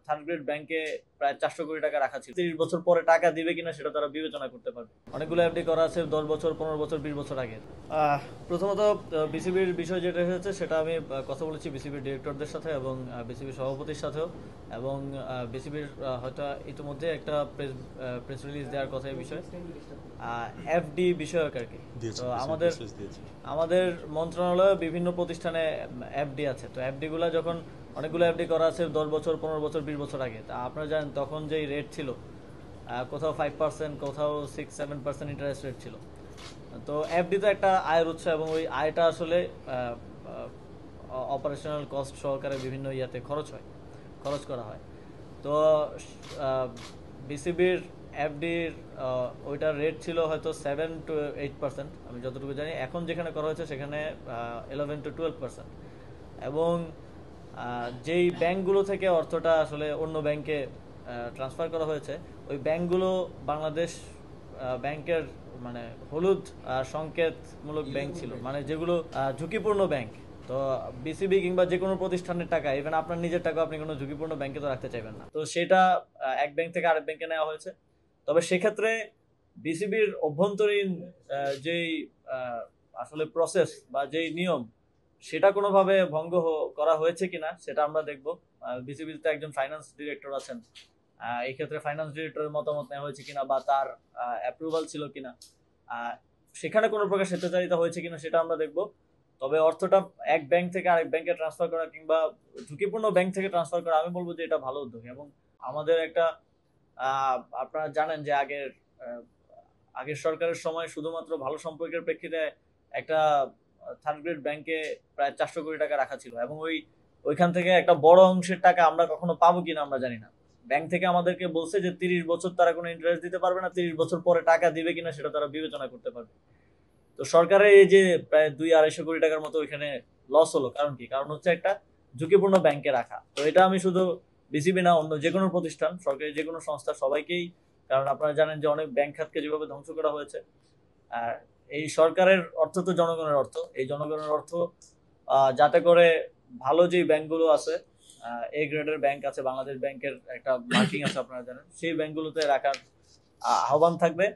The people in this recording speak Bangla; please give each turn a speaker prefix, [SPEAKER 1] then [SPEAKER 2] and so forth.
[SPEAKER 1] থার্ড গ্রেড ব্যাংকে প্রায় 400 কোটি টাকা রাখা ছিল। 30 বছর পরে টাকা দিবে কিনা সেটা তারা বিবেচনা করতে পারবে। অনেকগুলো এফডি করা আছে 10 বছর, 15 বছর, 20 বছর আগে। প্রথমত বিসিবির বিষয় যেটা এসেছে সেটা আমি কথা বলেছি বিসিবির ডিরেক্টরদের সাথে এবং বিসিবির সভাপতির সাথেও, এবং বিসিবির হয়তো ইতিমধ্যে একটা প্রেস রিলিজ দেওয়ার কথা এই বিষয়ে, এফডি বিষয়ক আর কি। তো আমাদের মন্ত্রণালয়ে বিভিন্ন প্রতিষ্ঠানে এফডি আছে। তো এফডি গুলা যখন অনেকগুলো এফডি করা আছে 10 বছর, 15 বছর, 20 বছর আগে, তা আপনারা জানেন তখন যেই রেট ছিল, কোথাও 5%, কোথাও 6-7% ইন্টারেস্ট রেট ছিল। তো এফডি তো একটা আয়ের উৎস, এবং ওই আয়টা আসলে অপারেশনাল কস্ট সহকারে বিভিন্ন ইয়াতে খরচ করা হয়। তো বিসিবির এফডির ওইটার রেট ছিল হয়তো 7-8%, আমি যতটুকু জানি। এখন যেখানে করা হয়েছে সেখানে 11-12%। এবং যেই ব্যাংকগুলো থেকে অর্থটা আসলে অন্য ব্যাংকে ট্রান্সফার করা হয়েছে, ওই ব্যাংকগুলো বাংলাদেশ ব্যাংকের মানে হলুদ সংকেতমূলক ব্যাংক ছিল, মানে যেগুলো ঝুঁকিপূর্ণ ব্যাংক। তো বিসিবি কিংবা যে কোনো প্রতিষ্ঠানের টাকা, ইভেন আপনার নিজের টাকা আপনি কোনো ঝুঁকিপূর্ণ ব্যাংকে তো রাখতে চাইবেন না। তো সেটা এক ব্যাংক থেকে আরেক ব্যাংকে নেওয়া হয়েছে। তবে সেক্ষেত্রে বিসিবির অভ্যন্তরীণ যেই আসলে প্রসেস বা যেই নিয়ম, সেটা কোনোভাবে ভঙ্গ করা হয়েছে কিনা সেটা আমরা দেখব। বিসিবিতে একজন ফাইন্যান্স ডিরেক্টর আছেন, এই ক্ষেত্রে ফাইন্যান্স ডিরেক্টরের মতামত নেওয়া হয়েছে কিনা বা তার অ্যাপ্রুভাল ছিল কিনা, সেখানে কোনো প্রকার স্বেচ্ছাচারিতা হয়েছে কিনা সেটা আমরা দেখব। তবে অর্থটা এক ব্যাংক থেকে আরেক ব্যাংকে ট্রান্সফার করা কিংবা ঝুঁকিপূর্ণ ব্যাংক থেকে ট্রান্সফার করা, আমি বলবো যে এটা ভালো উদ্যোগ। এবং আমাদের একটা আপনারা জানেন যে আগের সরকারের সময় শুধুমাত্র ভালো সম্পর্কের প্রেক্ষিতে একটা থার্ড গ্রেড ব্যাংকে প্রায় 400 কোটি টাকা রাখা ছিল, এবং ওইখান থেকে একটা বড় অংশের টাকা আমরা কখনো পাবো কিনা আমরা জানি না। ব্যাংক থেকে আমাদেরকে বলছে যে 30 বছর তারা কোনো ইন্টারেস্ট দিতে পারবে না, 30 বছর পরে টাকা দিবে কিনা সেটা তারা বিবেচনা করতে পারবে। তো সরকারের এই যে প্রায় 200-250 কোটি টাকার মতো ওইখানে লস হলো, কারণ কি? কারণ হচ্ছে একটা ঝুঁকিপূর্ণ ব্যাংকে রাখা। তো এটা আমি শুধু বিসিবি না, অন্য যে কোনো প্রতিষ্ঠান, সরকারি যে কোনো সংস্থা, সবাইকেই, কারণ আপনারা জানেন যে অনেক ব্যাংক খাতকে যেভাবে ধ্বংস করা হয়েছে, আর এই সরকারের অর্থ তো জনগণের অর্থ, এই জনগণের অর্থ যাতে করে ভালো যে ব্যাংকগুলো আছে, এ গ্রেডের ব্যাংক আছে, বাংলাদেশ ব্যাংকের একটা মার্কিং আছে আপনারা জানেন, সেই ব্যাংকগুলোতে রাখার আহ্বান থাকবে।